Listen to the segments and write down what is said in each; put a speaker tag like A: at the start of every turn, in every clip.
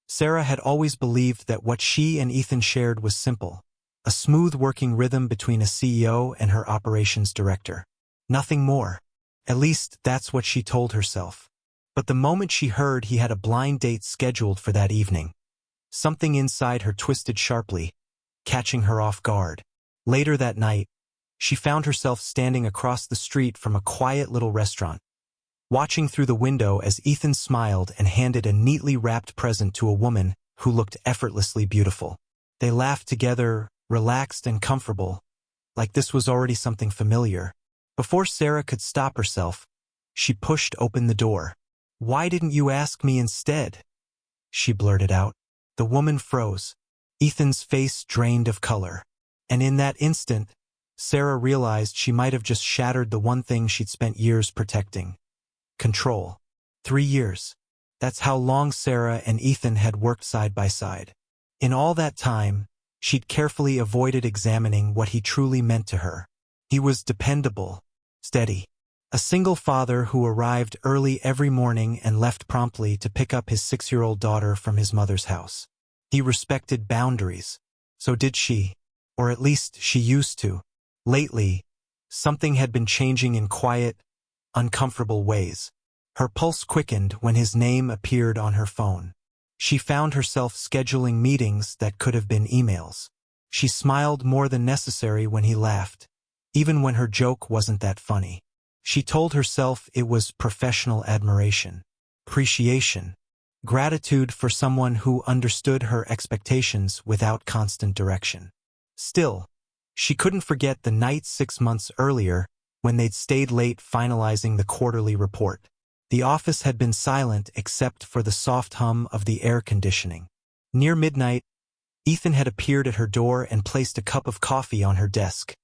A: Sarah had always believed that what she and Ethan shared was simple, a smooth working rhythm between a CEO and her operations director. Nothing more. At least that's what she told herself. But the moment she heard he had a blind date scheduled for that evening, something inside her twisted sharply, catching her off guard. Later that night, she found herself standing across the street from a quiet little restaurant, watching through the window as Ethan smiled and handed a neatly wrapped present to a woman who looked effortlessly beautiful. They laughed together, relaxed and comfortable, like this was already something familiar. Before Sarah could stop herself, she pushed open the door. "Why didn't you ask me instead?" she blurted out. The woman froze, Ethan's face drained of color. And in that instant, Sarah realized she might have just shattered the one thing she'd spent years protecting. Control. 3 years. That's how long Sarah and Ethan had worked side by side. In all that time, she'd carefully avoided examining what he truly meant to her. He was dependable, steady. A single father who arrived early every morning and left promptly to pick up his 6-year-old daughter from his mother's house. He respected boundaries. So did she. Or at least she used to. Lately, something had been changing in quiet, uncomfortable ways. Her pulse quickened when his name appeared on her phone. She found herself scheduling meetings that could have been emails. She smiled more than necessary when he laughed, even when her joke wasn't that funny. She told herself it was professional admiration, appreciation, gratitude for someone who understood her expectations without constant direction. Still, she couldn't forget the night 6 months earlier when they'd stayed late finalizing the quarterly report. The office had been silent except for the soft hum of the air conditioning. Near midnight, Ethan had appeared at her door and placed a cup of coffee on her desk.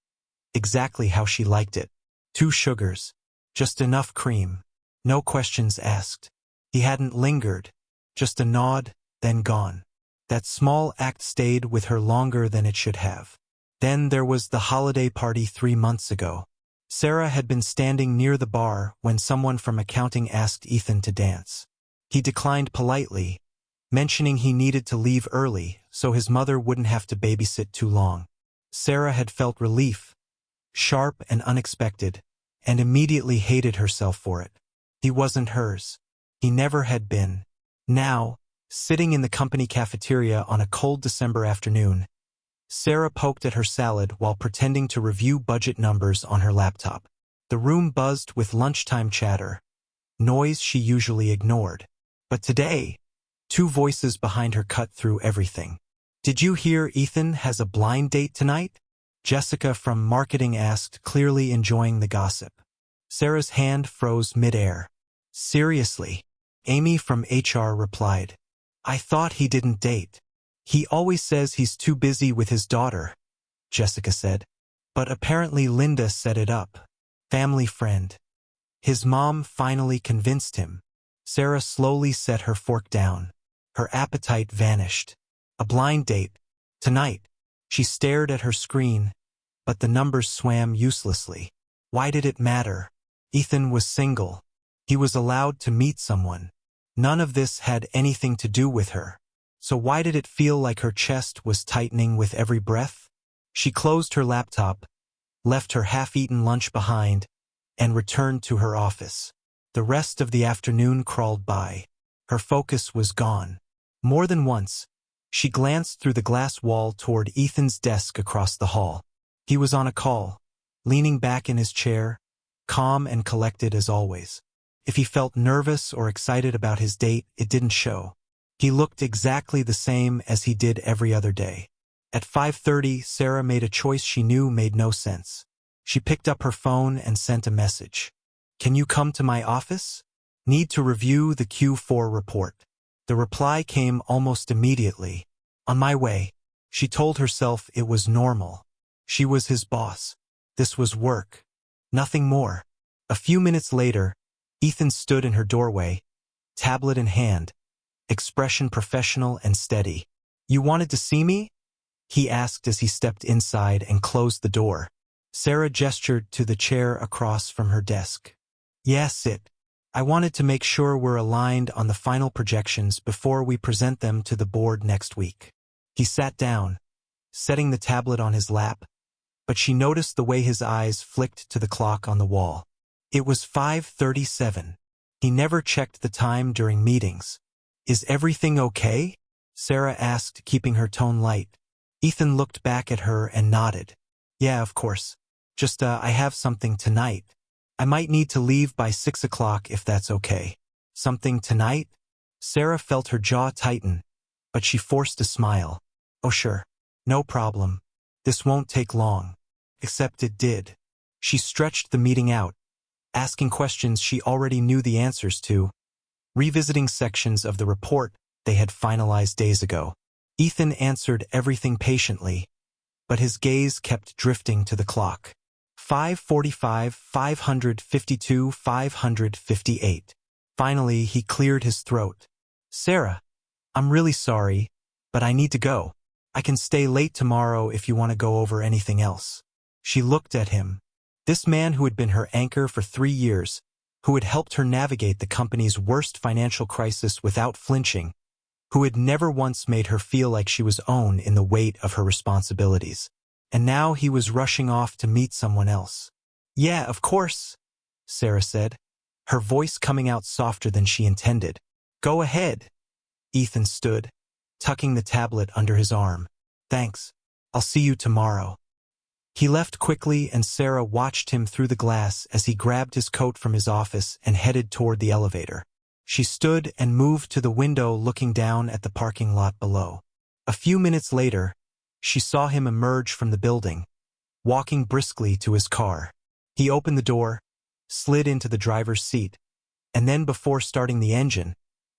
A: Exactly how she liked it. 2 sugars. Just enough cream. No questions asked. He hadn't lingered. Just a nod, then gone. That small act stayed with her longer than it should have. Then there was the holiday party 3 months ago. Sarah had been standing near the bar when someone from accounting asked Ethan to dance. He declined politely, mentioning he needed to leave early so his mother wouldn't have to babysit too long. Sarah had felt relief, sharp and unexpected, and immediately hated herself for it. He wasn't hers. He never had been. Now, sitting in the company cafeteria on a cold December afternoon, Sarah poked at her salad while pretending to review budget numbers on her laptop. The room buzzed with lunchtime chatter, noise she usually ignored. But today, 2 voices behind her cut through everything. "Did you hear Ethan has a blind date tonight?" Jessica from marketing asked, clearly enjoying the gossip. Sarah's hand froze midair. "Seriously?" Amy from HR replied. "I thought he didn't date." "He always says he's too busy with his daughter," Jessica said. "But apparently Linda set it up. Family friend. His mom finally convinced him." Sarah slowly set her fork down. Her appetite vanished. A blind date. Tonight. She stared at her screen, but the numbers swam uselessly. Why did it matter? Ethan was single. He was allowed to meet someone. None of this had anything to do with her. So why did it feel like her chest was tightening with every breath? She closed her laptop, left her half-eaten lunch behind, and returned to her office. The rest of the afternoon crawled by. Her focus was gone. More than once, she glanced through the glass wall toward Ethan's desk across the hall. He was on a call, leaning back in his chair, calm and collected as always. If he felt nervous or excited about his date, it didn't show. He looked exactly the same as he did every other day. At 5:30, Sarah made a choice she knew made no sense. She picked up her phone and sent a message. "Can you come to my office? Need to review the Q4 report." The reply came almost immediately. "On my way." She told herself it was normal. She was his boss. This was work. Nothing more. A few minutes later, Ethan stood in her doorway, tablet in hand, expression professional and steady. "You wanted to see me?" he asked as he stepped inside and closed the door. Sarah gestured to the chair across from her desk. "Yes, I wanted to make sure we're aligned on the final projections before we present them to the board next week. He sat down, setting the tablet on his lap, but she noticed the way his eyes flicked to the clock on the wall. It was 5:37. He never checked the time during meetings. Is everything okay? Sarah asked, keeping her tone light. Ethan looked back at her and nodded. Yeah, of course. Just, I have something tonight. I might need to leave by 6 o'clock if that's okay. Something tonight? Sarah felt her jaw tighten, but she forced a smile. Oh sure. No problem. This won't take long. Except it did. She stretched the meeting out, asking questions she already knew the answers to, revisiting sections of the report they had finalized days ago. Ethan answered everything patiently, but his gaze kept drifting to the clock. 5:45, 552, 558. Finally, he cleared his throat. Sarah, I'm really sorry, but I need to go. I can stay late tomorrow if you want to go over anything else. She looked at him. This man who had been her anchor for 3 years, who had helped her navigate the company's worst financial crisis without flinching, who had never once made her feel like she was owned in the weight of her responsibilities. And now he was rushing off to meet someone else. Yeah, of course, Sarah said, her voice coming out softer than she intended. Go ahead. Ethan stood, tucking the tablet under his arm. Thanks. I'll see you tomorrow. He left quickly, and Sarah watched him through the glass as he grabbed his coat from his office and headed toward the elevator. She stood and moved to the window, looking down at the parking lot below. A few minutes later, she saw him emerge from the building, walking briskly to his car. He opened the door, slid into the driver's seat, and then before starting the engine,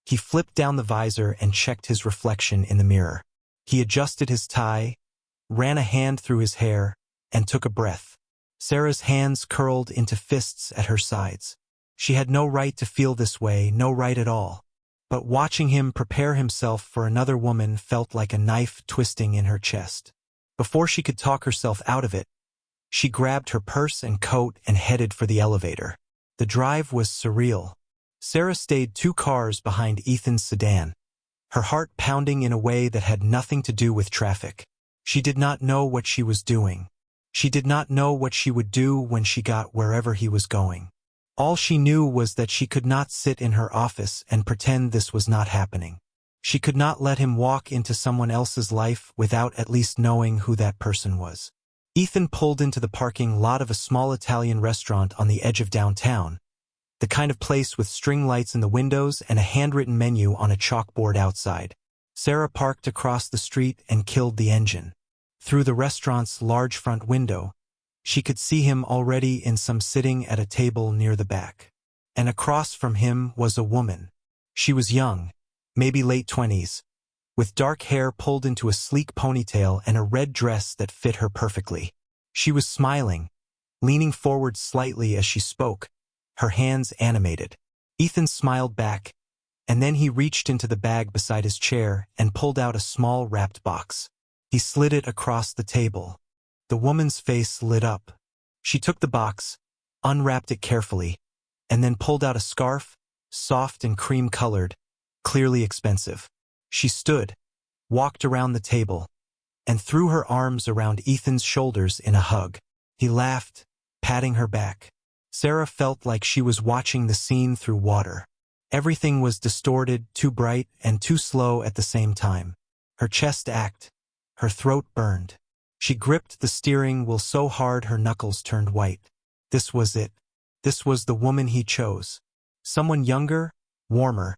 A: he flipped down the visor and checked his reflection in the mirror. He adjusted his tie, ran a hand through his hair, and took a breath. Sarah's hands curled into fists at her sides. She had no right to feel this way, no right at all. But watching him prepare himself for another woman felt like a knife twisting in her chest. Before she could talk herself out of it, she grabbed her purse and coat and headed for the elevator. The drive was surreal. Sarah stayed 2 cars behind Ethan's sedan, her heart pounding in a way that had nothing to do with traffic. She did not know what she was doing. She did not know what she would do when she got wherever he was going. All she knew was that she could not sit in her office and pretend this was not happening. She could not let him walk into someone else's life without at least knowing who that person was. Ethan pulled into the parking lot of a small Italian restaurant on the edge of downtown, the kind of place with string lights in the windows and a handwritten menu on a chalkboard outside. Sarah parked across the street and killed the engine. Through the restaurant's large front window, she could see him already in some sitting at a table near the back. And across from him was a woman. She was young, maybe late 20s, with dark hair pulled into a sleek ponytail and a red dress that fit her perfectly. She was smiling, leaning forward slightly as she spoke, her hands animated. Ethan smiled back, and then he reached into the bag beside his chair and pulled out a small wrapped box. He slid it across the table. The woman's face lit up. She took the box, unwrapped it carefully, and then pulled out a scarf, soft and cream-colored, clearly expensive. She stood, walked around the table, and threw her arms around Ethan's shoulders in a hug. He laughed, patting her back. Sarah felt like she was watching the scene through water. Everything was distorted, too bright, and too slow at the same time. Her chest ached. Her throat burned. She gripped the steering wheel so hard her knuckles turned white. This was it. This was the woman he chose. Someone younger, warmer,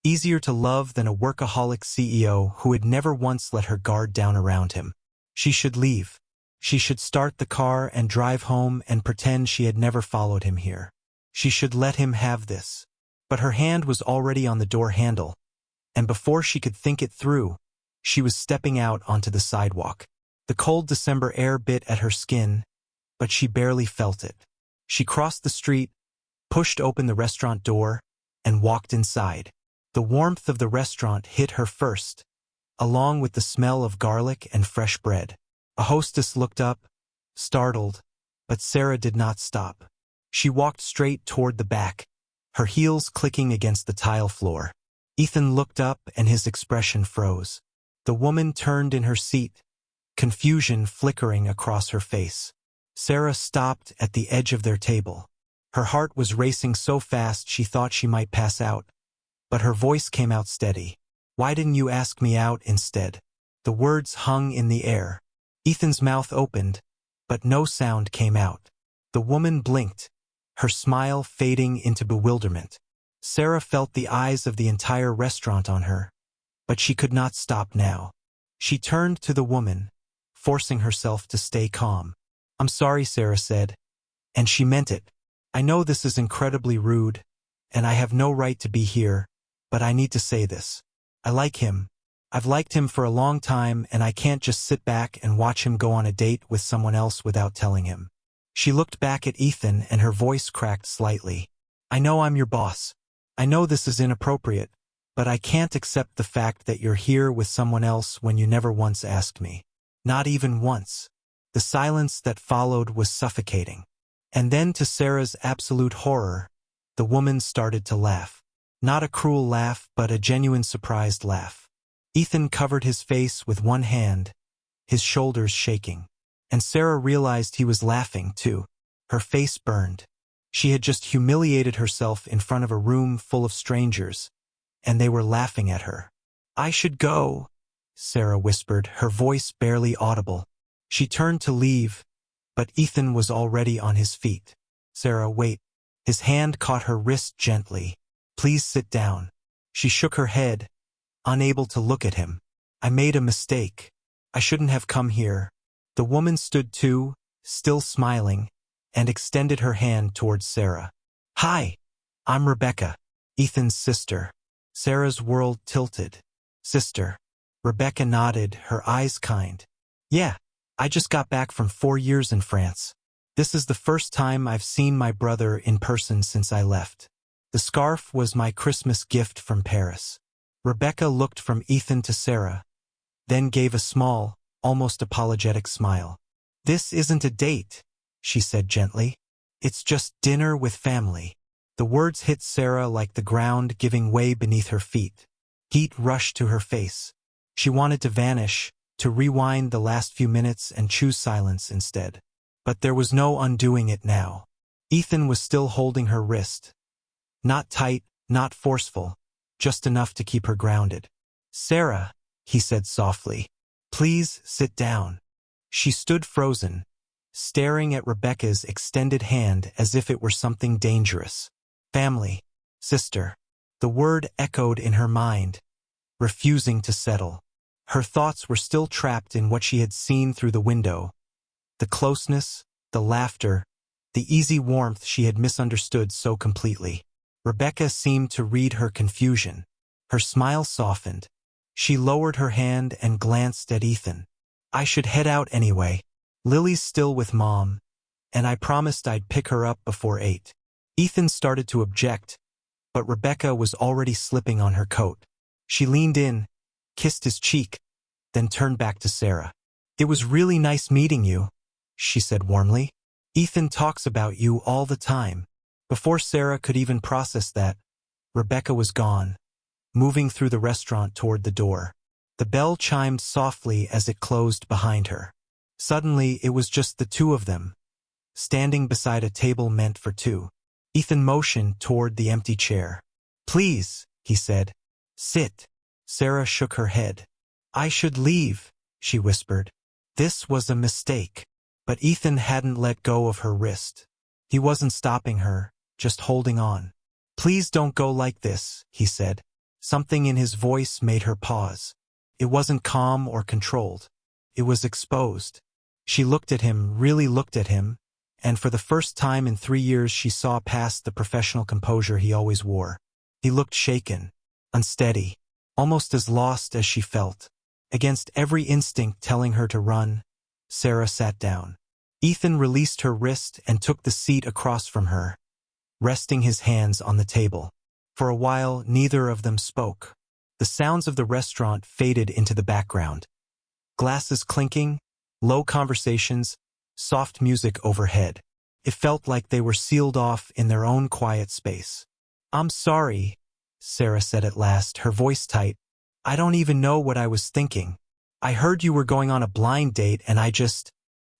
A: easier to love than a workaholic CEO who had never once let her guard down around him. She should leave. She should start the car and drive home and pretend she had never followed him here. She should let him have this. But her hand was already on the door handle, and before she could think it through, she was stepping out onto the sidewalk. The cold December air bit at her skin, but she barely felt it. She crossed the street, pushed open the restaurant door, and walked inside. The warmth of the restaurant hit her first, along with the smell of garlic and fresh bread. A hostess looked up, startled, but Sarah did not stop. She walked straight toward the back, her heels clicking against the tile floor. Ethan looked up and his expression froze. The woman turned in her seat, confusion flickering across her face. Sarah stopped at the edge of their table. Her heart was racing so fast she thought she might pass out, but her voice came out steady. "Why didn't you ask me out instead?" The words hung in the air. Ethan's mouth opened, but no sound came out. The woman blinked, her smile fading into bewilderment. Sarah felt the eyes of the entire restaurant on her, but she could not stop now. She turned to the woman, forcing herself to stay calm. "I'm sorry," Sarah said, and she meant it. "I know this is incredibly rude, and I have no right to be here, but I need to say this. I like him. I've liked him for a long time, and I can't just sit back and watch him go on a date with someone else without telling him." She looked back at Ethan and her voice cracked slightly. "I know I'm your boss. I know this is inappropriate, but I can't accept the fact that you're here with someone else when you never once asked me. Not even once." The silence that followed was suffocating. And then, to Sarah's absolute horror, the woman started to laugh. Not a cruel laugh, but a genuine surprised laugh. Ethan covered his face with one hand, his shoulders shaking. And Sarah realized he was laughing, too. Her face burned. She had just humiliated herself in front of a room full of strangers, and they were laughing at her. "I should go," Sarah whispered, her voice barely audible. She turned to leave, but Ethan was already on his feet. "Sarah, wait." His hand caught her wrist gently. "Please sit down." She shook her head, unable to look at him. "I made a mistake. I shouldn't have come here." The woman stood too, still smiling, and extended her hand towards Sarah. "Hi, I'm Rebecca, Ethan's sister." Sarah's world tilted. "Sister." Rebecca nodded, her eyes kind. "Yeah, I just got back from 4 years in France. This is the first time I've seen my brother in person since I left. The scarf was my Christmas gift from Paris." Rebecca looked from Ethan to Sarah, then gave a small, almost apologetic smile. "This isn't a date," she said gently. "It's just dinner with family." The words hit Sarah like the ground giving way beneath her feet. Heat rushed to her face. She wanted to vanish, to rewind the last few minutes and choose silence instead. But there was no undoing it now. Ethan was still holding her wrist. Not tight, not forceful, just enough to keep her grounded. "Sarah," he said softly, "please sit down." She stood frozen, staring at Rebecca's extended hand as if it were something dangerous. "Family, sister." The word echoed in her mind, refusing to settle. Her thoughts were still trapped in what she had seen through the window. The closeness, the laughter, the easy warmth she had misunderstood so completely. Rebecca seemed to read her confusion. Her smile softened. She lowered her hand and glanced at Ethan. "I should head out anyway. Lily's still with Mom, and I promised I'd pick her up before 8. Ethan started to object, but Rebecca was already slipping on her coat. She leaned in, kissed his cheek, then turned back to Sarah. "It was really nice meeting you," she said warmly. "Ethan talks about you all the time." Before Sarah could even process that, Rebecca was gone, moving through the restaurant toward the door. The bell chimed softly as it closed behind her. Suddenly, it was just the two of them, standing beside a table meant for two. Ethan motioned toward the empty chair. "Please," he said. "Sit." Sarah shook her head. "I should leave," she whispered. This was a mistake. But Ethan hadn't let go of her wrist. He wasn't stopping her, just holding on. "Please don't go like this," he said. Something in his voice made her pause. It wasn't calm or controlled. It was exposed. She looked at him, really looked at him, and for the first time in 3 years she saw past the professional composure he always wore. He looked shaken, unsteady, almost as lost as she felt. Against every instinct telling her to run, Sarah sat down. Ethan released her wrist and took the seat across from her, resting his hands on the table. For a while, neither of them spoke. The sounds of the restaurant faded into the background. Glasses clinking, low conversations, soft music overhead. It felt like they were sealed off in their own quiet space. I'm sorry, Sarah said at last, her voice tight. I don't even know what I was thinking. I heard you were going on a blind date and I just…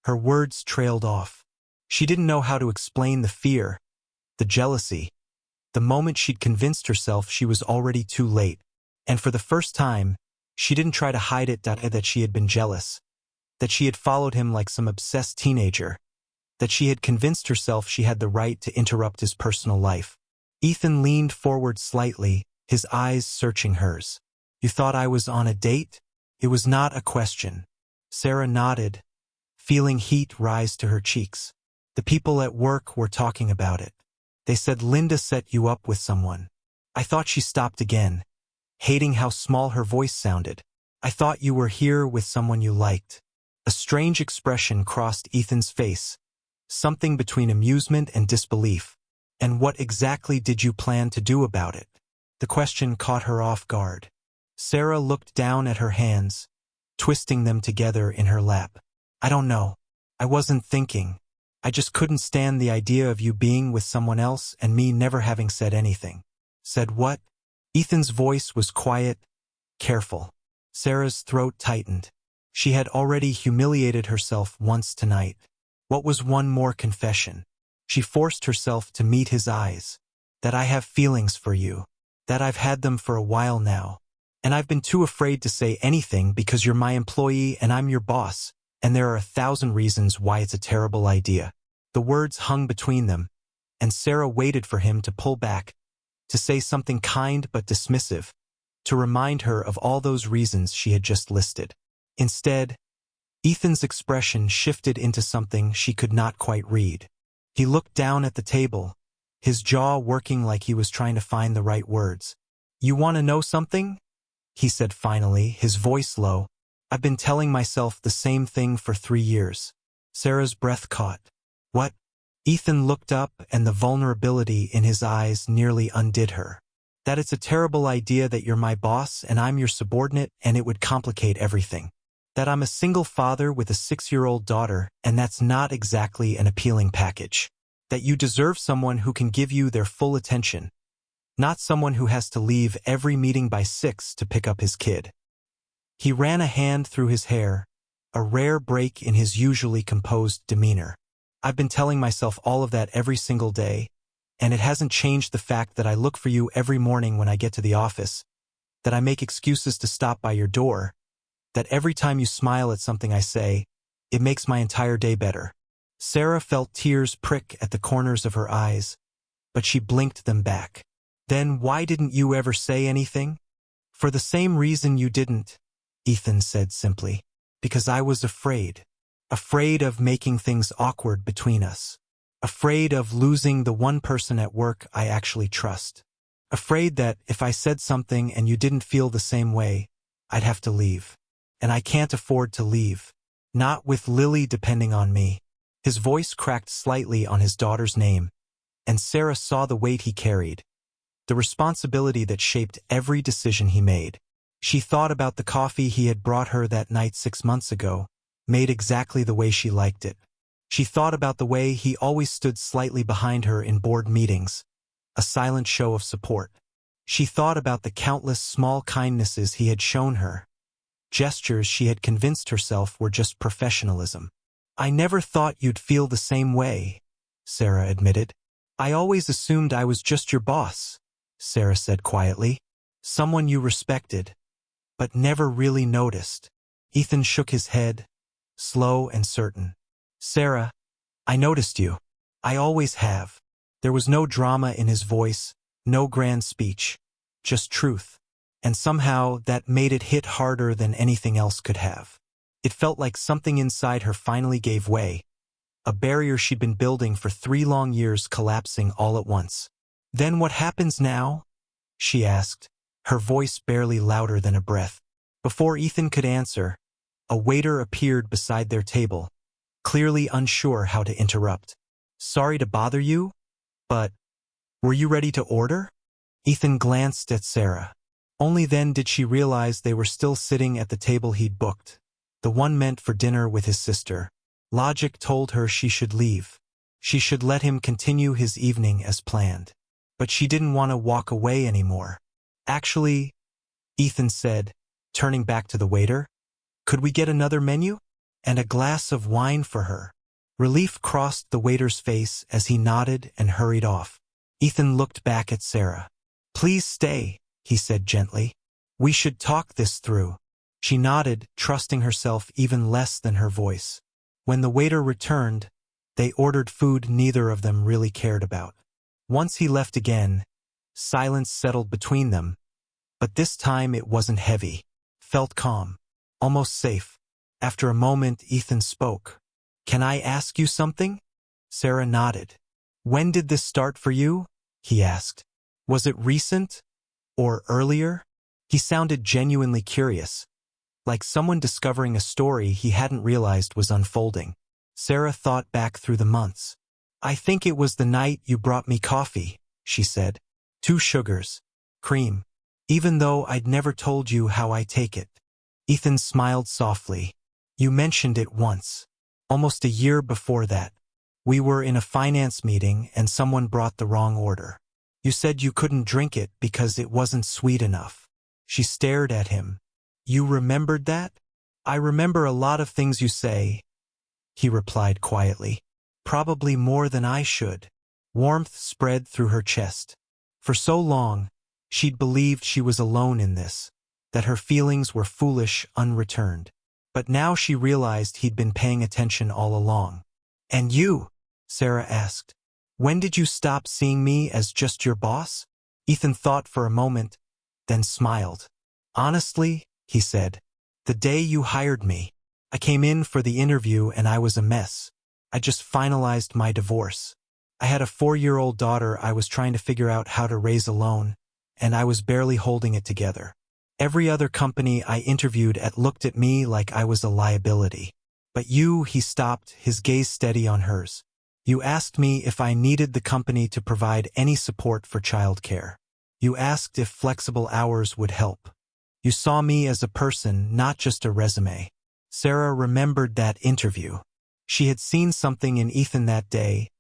A: Her words trailed off. She didn't know how to explain the fear, the jealousy. The moment she'd convinced herself she was already too late. And for the first time, she didn't try to hide it that she had been jealous, that she had followed him like some obsessed teenager, that she had convinced herself she had the right to interrupt his personal life. Ethan leaned forward slightly, his eyes searching hers. You thought I was on a date? It was not a question. Sarah nodded, feeling heat rise to her cheeks. The people at work were talking about it. They said Linda set you up with someone. I thought she stopped again, hating how small her voice sounded. I thought you were here with someone you liked. A strange expression crossed Ethan's face, something between amusement and disbelief. And what exactly did you plan to do about it? The question caught her off guard. Sarah looked down at her hands, twisting them together in her lap. I don't know. I wasn't thinking. I just couldn't stand the idea of you being with someone else and me never having said anything. Said what? Ethan's voice was quiet, careful. Sarah's throat tightened. She had already humiliated herself once tonight. What was one more confession? She forced herself to meet his eyes. That I have feelings for you. That I've had them for a while now. And I've been too afraid to say anything because you're my employee and I'm your boss, and there are 1,000 reasons why it's a terrible idea. The words hung between them, and Sarah waited for him to pull back, to say something kind but dismissive, to remind her of all those reasons she had just listed. Instead, Ethan's expression shifted into something she could not quite read. He looked down at the table, his jaw working like he was trying to find the right words. You want to know something? He said finally, his voice low. I've been telling myself the same thing for 3 years. Sarah's breath caught. What? Ethan looked up and the vulnerability in his eyes nearly undid her. That it's a terrible idea that you're my boss and I'm your subordinate and it would complicate everything. That I'm a single father with a 6-year-old daughter and that's not exactly an appealing package. That you deserve someone who can give you their full attention, not someone who has to leave every meeting by 6 to pick up his kid. He ran a hand through his hair, a rare break in his usually composed demeanor. I've been telling myself all of that every single day, and it hasn't changed the fact that I look for you every morning when I get to the office, that I make excuses to stop by your door, that every time you smile at something I say, it makes my entire day better. Sarah felt tears prick at the corners of her eyes, but she blinked them back. Then why didn't you ever say anything? For the same reason you didn't, Ethan said simply. Because I was afraid. Afraid of making things awkward between us. Afraid of losing the one person at work I actually trust. Afraid that if I said something and you didn't feel the same way, I'd have to leave. And I can't afford to leave. Not with Lily depending on me. His voice cracked slightly on his daughter's name, and Sarah saw the weight he carried, the responsibility that shaped every decision he made. She thought about the coffee he had brought her that night 6 months ago, made exactly the way she liked it. She thought about the way he always stood slightly behind her in board meetings, a silent show of support. She thought about the countless small kindnesses he had shown her, gestures she had convinced herself were just professionalism. I never thought you'd feel the same way, Sarah admitted. I always assumed I was just your boss, Sarah said quietly. Someone you respected, but never really noticed. Ethan shook his head, slow and certain. Sarah, I noticed you. I always have. There was no drama in his voice, no grand speech, just truth. And somehow that made it hit harder than anything else could have. It felt like something inside her finally gave way, a barrier she'd been building for 3 long years collapsing all at once. Then what happens now? She asked, her voice barely louder than a breath. Before Ethan could answer, a waiter appeared beside their table, clearly unsure how to interrupt. Sorry to bother you, but were you ready to order? Ethan glanced at Sarah. Only then did she realize they were still sitting at the table he'd booked, the one meant for dinner with his sister. Logic told her she should leave. She should let him continue his evening as planned. but she didn't want to walk away anymore. Actually, Ethan said, turning back to the waiter, could we get another menu? And a glass of wine for her. Relief crossed the waiter's face as he nodded and hurried off. Ethan looked back at Sarah. Please stay, he said gently. We should talk this through. She nodded, trusting herself even less than her voice. When the waiter returned, they ordered food neither of them really cared about. Once he left again, silence settled between them, but this time it wasn't heavy. Felt calm, almost safe. After a moment, Ethan spoke. Can I ask you something? Sarah nodded. When did this start for you? He asked. Was it recent? Or earlier? He sounded genuinely curious, like someone discovering a story he hadn't realized was unfolding. Sarah thought back through the months. I think it was the night you brought me coffee, she said. 2 sugars. Cream. Even though I'd never told you how I take it. Ethan smiled softly. You mentioned it once. Almost a year before that. We were in a finance meeting and someone brought the wrong order. You said you couldn't drink it because it wasn't sweet enough. She stared at him. You remembered that? I remember a lot of things you say, he replied quietly. Probably more than I should. Warmth spread through her chest. For so long, she'd believed she was alone in this, that her feelings were foolish, unreturned. But now she realized he'd been paying attention all along. And you? Sarah asked. When did you stop seeing me as just your boss? Ethan thought for a moment, then smiled. Honestly, he said, the day you hired me. I came in for the interview and I was a mess. I just finalized my divorce. I had a 4-year-old daughter I was trying to figure out how to raise alone, and I was barely holding it together. Every other company I interviewed at looked at me like I was a liability. But you, he stopped, his gaze steady on hers. You asked me if I needed the company to provide any support for childcare. You asked if flexible hours would help. You saw me as a person, not just a resume. Sarah remembered that interview. She had seen something in Ethan that day,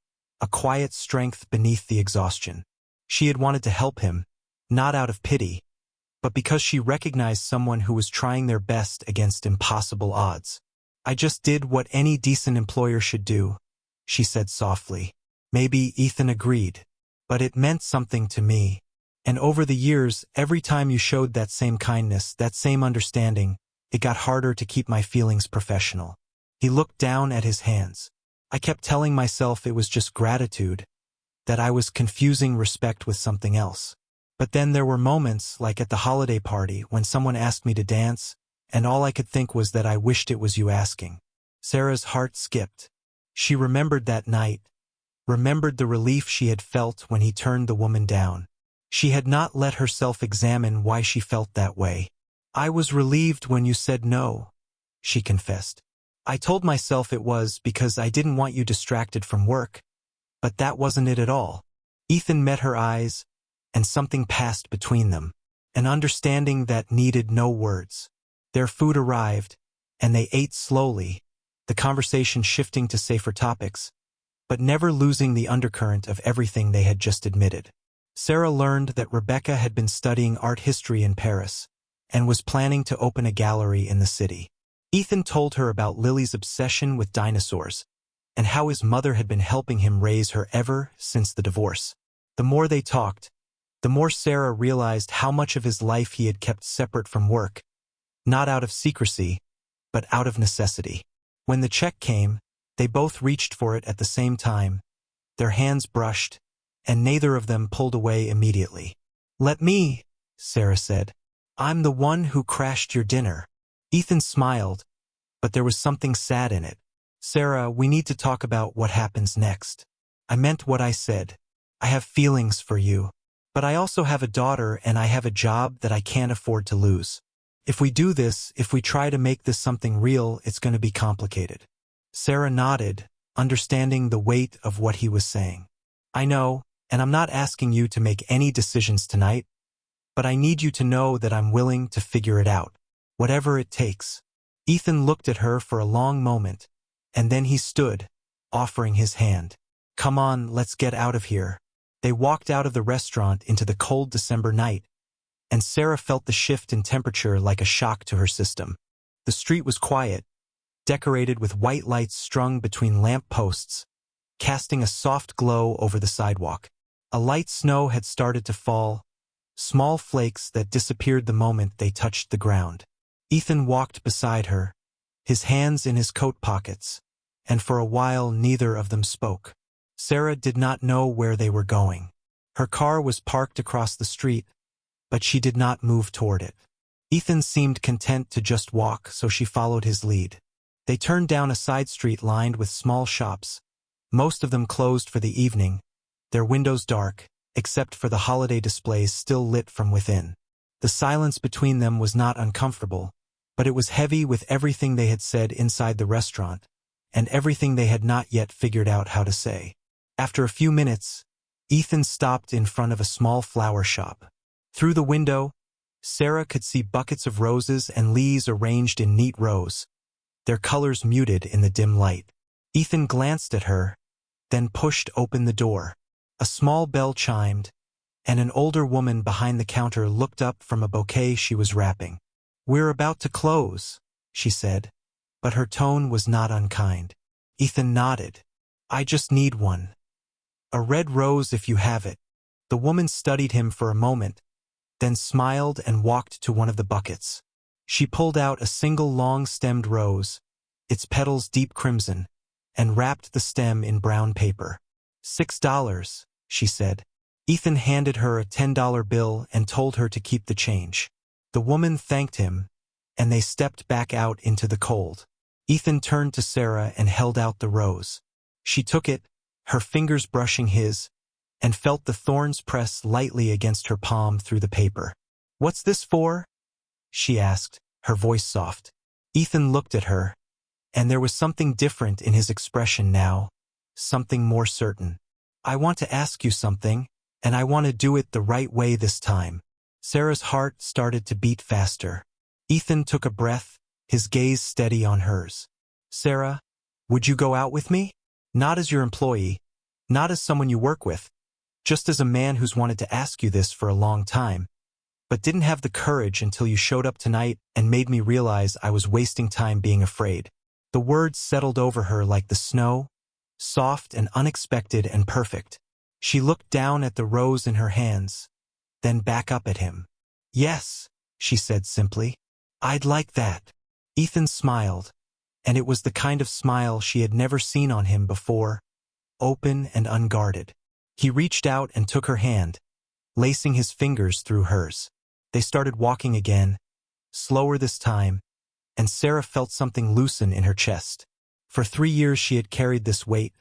A: a quiet strength beneath the exhaustion. She had wanted to help him, not out of pity, but because she recognized someone who was trying their best against impossible odds. I just did what any decent employer should do, she said softly. Maybe Ethan agreed, but it meant something to me. And over the years, every time you showed that same kindness, that same understanding, it got harder to keep my feelings professional. He looked down at his hands. I kept telling myself it was just gratitude, that I was confusing respect with something else. But then there were moments, like at the holiday party, when someone asked me to dance, and all I could think was that I wished it was you asking. Sarah's heart skipped. She remembered that night, remembered the relief she had felt when he turned the woman down. She had not let herself examine why she felt that way. I was relieved when you said no, she confessed. I told myself it was because I didn't want you distracted from work, but that wasn't it at all. Ethan met her eyes, and something passed between them, an understanding that needed no words. Their food arrived, and they ate slowly, the conversation shifting to safer topics, but never losing the undercurrent of everything they had just admitted. Sarah learned that Rebecca had been studying art history in Paris, and was planning to open a gallery in the city. Ethan told her about Lily's obsession with dinosaurs, and how his mother had been helping him raise her ever since the divorce. The more they talked, the more Sarah realized how much of his life he had kept separate from work, not out of secrecy, but out of necessity. When the check came, they both reached for it at the same time. Their hands brushed, and neither of them pulled away immediately. Let me, Sarah said. I'm the one who crashed your dinner. Ethan smiled, but there was something sad in it. Sarah, we need to talk about what happens next. I meant what I said. I have feelings for you. But I also have a daughter and I have a job that I can't afford to lose. If we do this, if we try to make this something real, it's going to be complicated. Sarah nodded, understanding the weight of what he was saying. I know, and I'm not asking you to make any decisions tonight, but I need you to know that I'm willing to figure it out, whatever it takes. Ethan looked at her for a long moment, and then he stood, offering his hand. Come on, let's get out of here. They walked out of the restaurant into the cold December night, and Sarah felt the shift in temperature like a shock to her system. The street was quiet, decorated with white lights strung between lamp posts, casting a soft glow over the sidewalk. A light snow had started to fall, small flakes that disappeared the moment they touched the ground. Ethan walked beside her, his hands in his coat pockets, and for a while neither of them spoke. Sarah did not know where they were going. Her car was parked across the street, but she did not move toward it. Ethan seemed content to just walk, so she followed his lead. They turned down a side street lined with small shops, most of them closed for the evening, their windows dark, except for the holiday displays still lit from within. The silence between them was not uncomfortable, but it was heavy with everything they had said inside the restaurant, and everything they had not yet figured out how to say. After a few minutes, Ethan stopped in front of a small flower shop. Through the window, Sarah could see buckets of roses and lilies arranged in neat rows, their colors muted in the dim light. Ethan glanced at her, then pushed open the door. A small bell chimed, and an older woman behind the counter looked up from a bouquet she was wrapping. "We're about to close," she said, but her tone was not unkind. Ethan nodded. "I just need one. A red rose if you have it." The woman studied him for a moment, then smiled and walked to one of the buckets. She pulled out a single long-stemmed rose, its petals deep crimson, and wrapped the stem in brown paper. $6, she said. Ethan handed her a $10 bill and told her to keep the change. The woman thanked him, and they stepped back out into the cold. Ethan turned to Sarah and held out the rose. She took it, her fingers brushing his, and felt the thorns press lightly against her palm through the paper. "What's this for?" she asked, her voice soft. Ethan looked at her, and there was something different in his expression now, something more certain. "I want to ask you something, and I want to do it the right way this time." Sarah's heart started to beat faster. Ethan took a breath, his gaze steady on hers. "Sarah, would you go out with me? Not as your employee, not as someone you work with, just as a man who's wanted to ask you this for a long time, but didn't have the courage until you showed up tonight and made me realize I was wasting time being afraid." The words settled over her like the snow, soft and unexpected and perfect. She looked down at the rose in her hands, then back up at him. "Yes," she said simply. "I'd like that." Ethan smiled, and it was the kind of smile she had never seen on him before, open and unguarded. He reached out and took her hand, lacing his fingers through hers. They started walking again, slower this time, and Sarah felt something loosen in her chest. For 3 years she had carried this weight,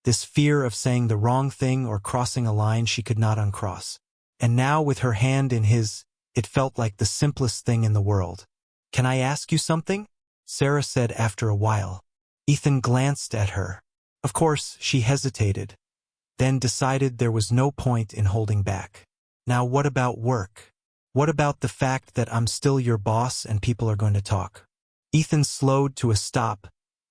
A: this fear of saying the wrong thing or crossing a line she could not uncross. And now with her hand in his, it felt like the simplest thing in the world. "Can I ask you something?" Sarah said after a while. Ethan glanced at her. Of course, she hesitated, then decided there was no point in holding back. "Now what about work? What about the fact that I'm still your boss and people are going to talk?" Ethan slowed to a stop,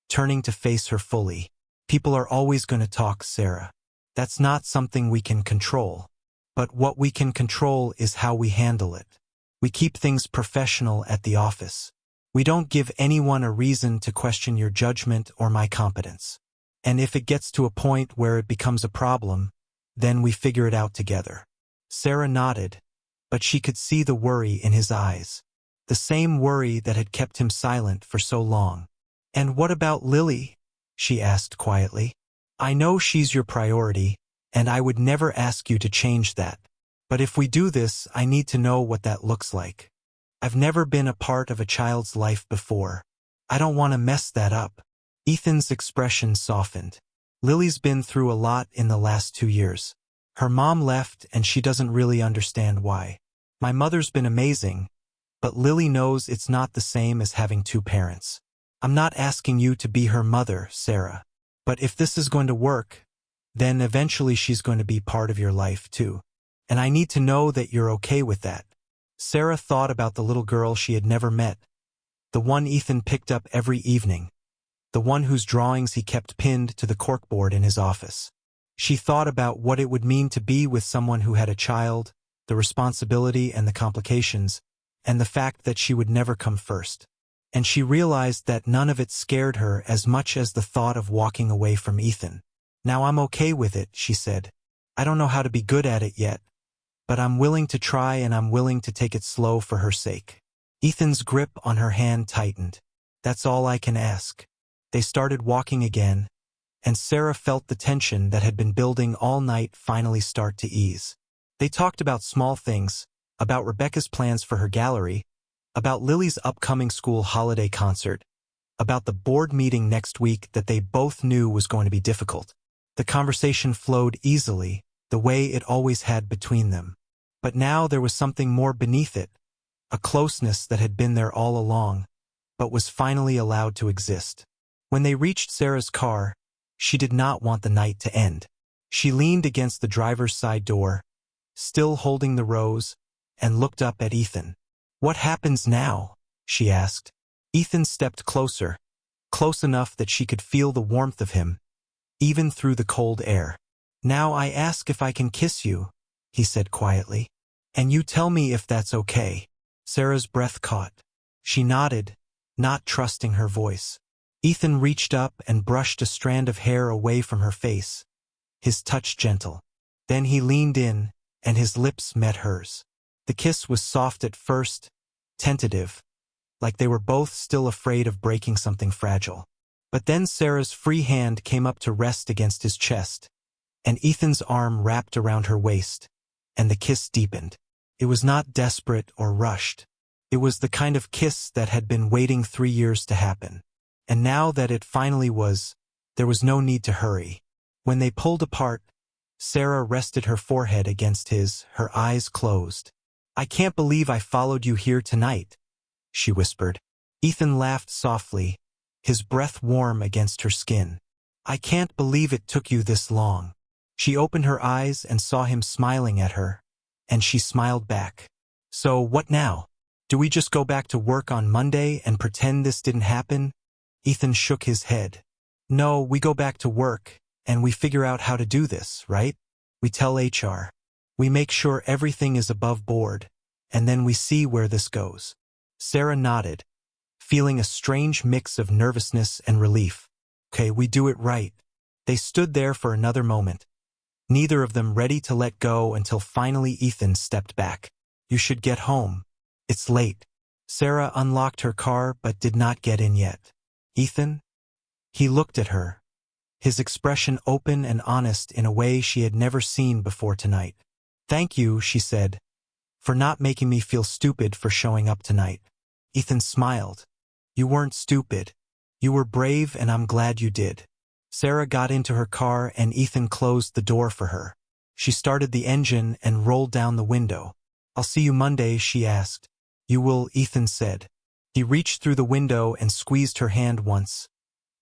A: turning to face her fully. "People are always going to talk, Sarah. That's not something we can control. But what we can control is how we handle it. We keep things professional at the office. We don't give anyone a reason to question your judgment or my competence. And if it gets to a point where it becomes a problem, then we figure it out together." Sarah nodded, but she could see the worry in his eyes. The same worry that had kept him silent for so long. "And what about Lily?" she asked quietly. "I know she's your priority, and I would never ask you to change that. But if we do this, I need to know what that looks like. I've never been a part of a child's life before. I don't want to mess that up." Ethan's expression softened. "Lily's been through a lot in the last 2 years. Her mom left and she doesn't really understand why. My mother's been amazing, but Lily knows it's not the same as having 2 parents. I'm not asking you to be her mother, Sarah. But if this is going to work, then eventually she's going to be part of your life too. And I need to know that you're okay with that." Sarah thought about the little girl she had never met, the one Ethan picked up every evening, the one whose drawings he kept pinned to the corkboard in his office. She thought about what it would mean to be with someone who had a child, the responsibility and the complications, and the fact that she would never come first. And she realized that none of it scared her as much as the thought of walking away from Ethan. "Now I'm okay with it," she said. "I don't know how to be good at it yet, but I'm willing to try and I'm willing to take it slow for her sake." Ethan's grip on her hand tightened. "That's all I can ask." They started walking again, and Sarah felt the tension that had been building all night finally start to ease. They talked about small things, about Rebecca's plans for her gallery, about Lily's upcoming school holiday concert, about the board meeting next week that they both knew was going to be difficult. The conversation flowed easily, the way it always had between them. But now there was something more beneath it, a closeness that had been there all along, but was finally allowed to exist. When they reached Sarah's car, she did not want the night to end. She leaned against the driver's side door, still holding the rose, and looked up at Ethan. "What happens now?" she asked. Ethan stepped closer, close enough that she could feel the warmth of him, even through the cold air. "Now I ask if I can kiss you," he said quietly. "And you tell me if that's okay." Sarah's breath caught. She nodded, not trusting her voice. Ethan reached up and brushed a strand of hair away from her face, his touch gentle. Then he leaned in, and his lips met hers. The kiss was soft at first, tentative, like they were both still afraid of breaking something fragile. But then Sarah's free hand came up to rest against his chest, and Ethan's arm wrapped around her waist, and the kiss deepened. It was not desperate or rushed. It was the kind of kiss that had been waiting 3 years to happen. And now that it finally was, there was no need to hurry. When they pulled apart, Sarah rested her forehead against his, her eyes closed. "I can't believe I followed you here tonight," she whispered. Ethan laughed softly, his breath warm against her skin. "I can't believe it took you this long." She opened her eyes and saw him smiling at her, and she smiled back. "So what now? Do we just go back to work on Monday and pretend this didn't happen?" Ethan shook his head. "No, we go back to work, and we figure out how to do this, right? We tell HR. We make sure everything is above board, and then we see where this goes." Sarah nodded, feeling a strange mix of nervousness and relief. "Okay, we do it right." They stood there for another moment, neither of them ready to let go until finally Ethan stepped back. "You should get home. It's late." Sarah unlocked her car but did not get in yet. "Ethan?" He looked at her, his expression open and honest in a way she had never seen before tonight. "Thank you," she said, "for not making me feel stupid for showing up tonight." Ethan smiled. "You weren't stupid. You were brave, and I'm glad you did." Sarah got into her car and Ethan closed the door for her. She started the engine and rolled down the window. "I'll see you Monday," she asked. "You will," Ethan said. He reached through the window and squeezed her hand once,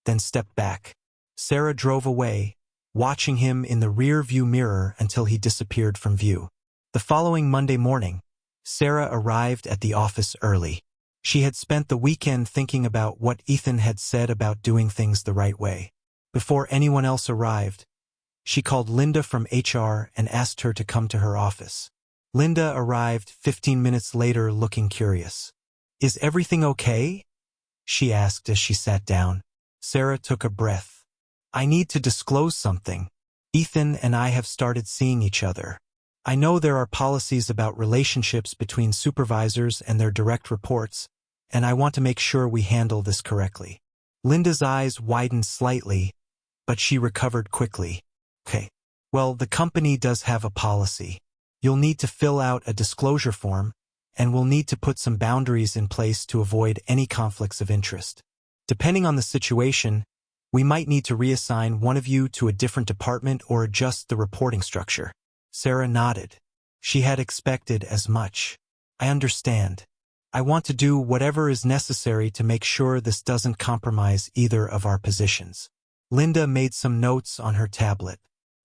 A: then stepped back. Sarah drove away, watching him in the rear-view mirror until he disappeared from view. The following Monday morning, Sarah arrived at the office early. She had spent the weekend thinking about what Ethan had said about doing things the right way. Before anyone else arrived, she called Linda from HR and asked her to come to her office. Linda arrived 15 minutes later looking curious. "Is everything okay?" she asked as she sat down. Sarah took a breath. "I need to disclose something. Ethan and I have started seeing each other. I know there are policies about relationships between supervisors and their direct reports, and I want to make sure we handle this correctly." Linda's eyes widened slightly, but she recovered quickly. "Okay. Well, the company does have a policy. You'll need to fill out a disclosure form, and we'll need to put some boundaries in place to avoid any conflicts of interest. Depending on the situation, we might need to reassign one of you to a different department or adjust the reporting structure." Sarah nodded. She had expected as much. "I understand. I want to do whatever is necessary to make sure this doesn't compromise either of our positions." Linda made some notes on her tablet.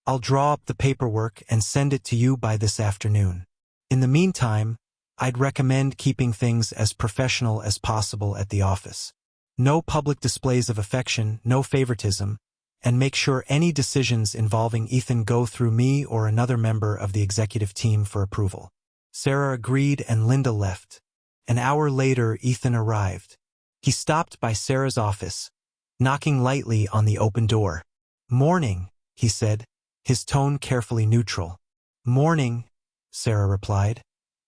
A: "I'll draw up the paperwork and send it to you by this afternoon. In the meantime, I'd recommend keeping things as professional as possible at the office. No public displays of affection, no favoritism, and make sure any decisions involving Ethan go through me or another member of the executive team for approval." Sarah agreed and Linda left. An hour later, Ethan arrived. He stopped by Sarah's office, knocking lightly on the open door. "Morning," he said, his tone carefully neutral. "Morning," Sarah replied,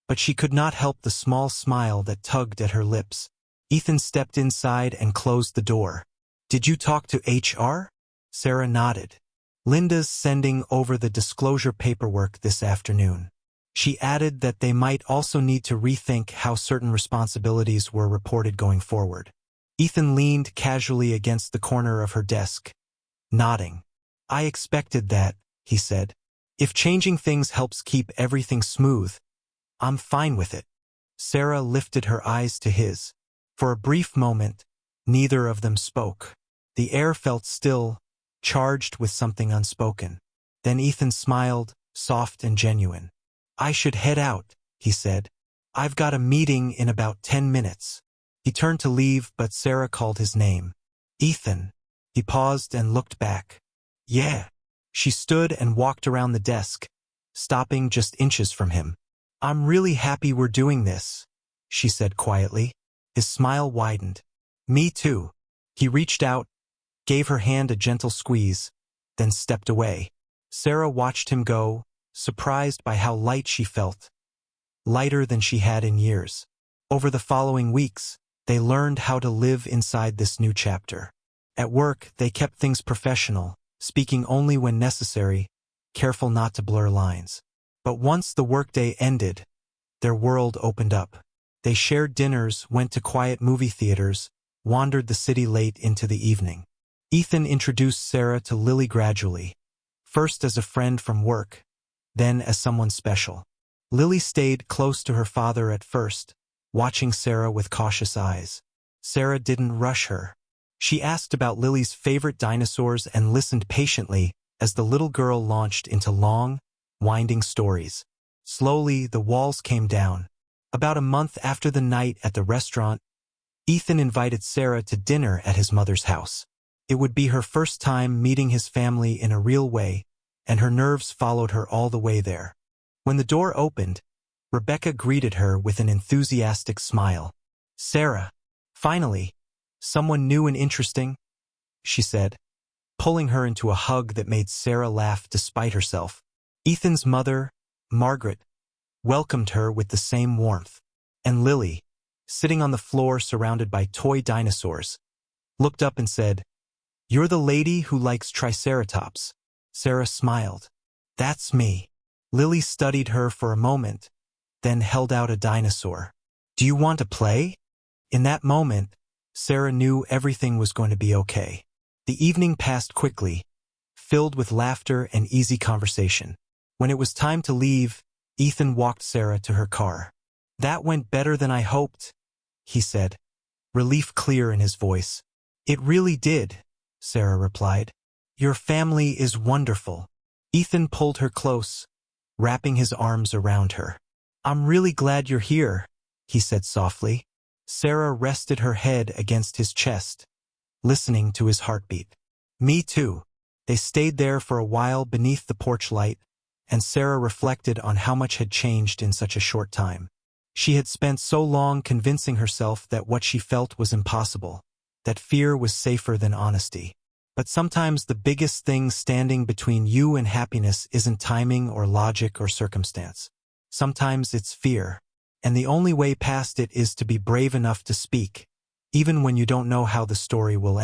A: but she could not help the small smile that tugged at her lips. Ethan stepped inside and closed the door. "Did you talk to HR?" Sarah nodded. "Linda's sending over the disclosure paperwork this afternoon." She added that they might also need to rethink how certain responsibilities were reported going forward. Ethan leaned casually against the corner of her desk, nodding. "I expected that," he said. "If changing things helps keep everything smooth, I'm fine with it." Sarah lifted her eyes to his. For a brief moment, neither of them spoke. The air felt still, charged with something unspoken. Then Ethan smiled, soft and genuine. "I should head out," he said. "I've got a meeting in about 10 minutes. He turned to leave, but Sarah called his name. "Ethan." He paused and looked back. "Yeah." She stood and walked around the desk, stopping just inches from him. "I'm really happy we're doing this," she said quietly. His smile widened. "Me too." He reached out, gave her hand a gentle squeeze, then stepped away. Sarah watched him go, surprised by how light she felt, lighter than she had in years. Over the following weeks, they learned how to live inside this new chapter. At work, they kept things professional, speaking only when necessary, careful not to blur lines. But once the workday ended, their world opened up. They shared dinners, went to quiet movie theaters, wandered the city late into the evening. Ethan introduced Sarah to Lily gradually, first as a friend from work, then as someone special. Lily stayed close to her father at first, watching Sarah with cautious eyes. Sarah didn't rush her. She asked about Lily's favorite dinosaurs and listened patiently as the little girl launched into long, winding stories. Slowly, the walls came down. About a month after the night at the restaurant, Ethan invited Sarah to dinner at his mother's house. It would be her first time meeting his family in a real way, and her nerves followed her all the way there. When the door opened, Rebecca greeted her with an enthusiastic smile. "Sarah, finally, someone new and interesting," she said, pulling her into a hug that made Sarah laugh despite herself. Ethan's mother, Margaret, welcomed her with the same warmth, and Lily, sitting on the floor surrounded by toy dinosaurs, looked up and said, "You're the lady who likes Triceratops." Sarah smiled. "That's me." Lily studied her for a moment, then held out a dinosaur. "Do you want to play?" In that moment, Sarah knew everything was going to be okay. The evening passed quickly, filled with laughter and easy conversation. When it was time to leave, Ethan walked Sarah to her car. "That went better than I hoped," he said, relief clear in his voice. "It really did," Sarah replied. "Your family is wonderful." Ethan pulled her close, wrapping his arms around her. "I'm really glad you're here," he said softly. Sarah rested her head against his chest, listening to his heartbeat. "Me too." They stayed there for a while beneath the porch light, and Sarah reflected on how much had changed in such a short time. She had spent so long convincing herself that what she felt was impossible, that fear was safer than honesty. But sometimes the biggest thing standing between you and happiness isn't timing or logic or circumstance. Sometimes it's fear, and the only way past it is to be brave enough to speak, even when you don't know how the story will end.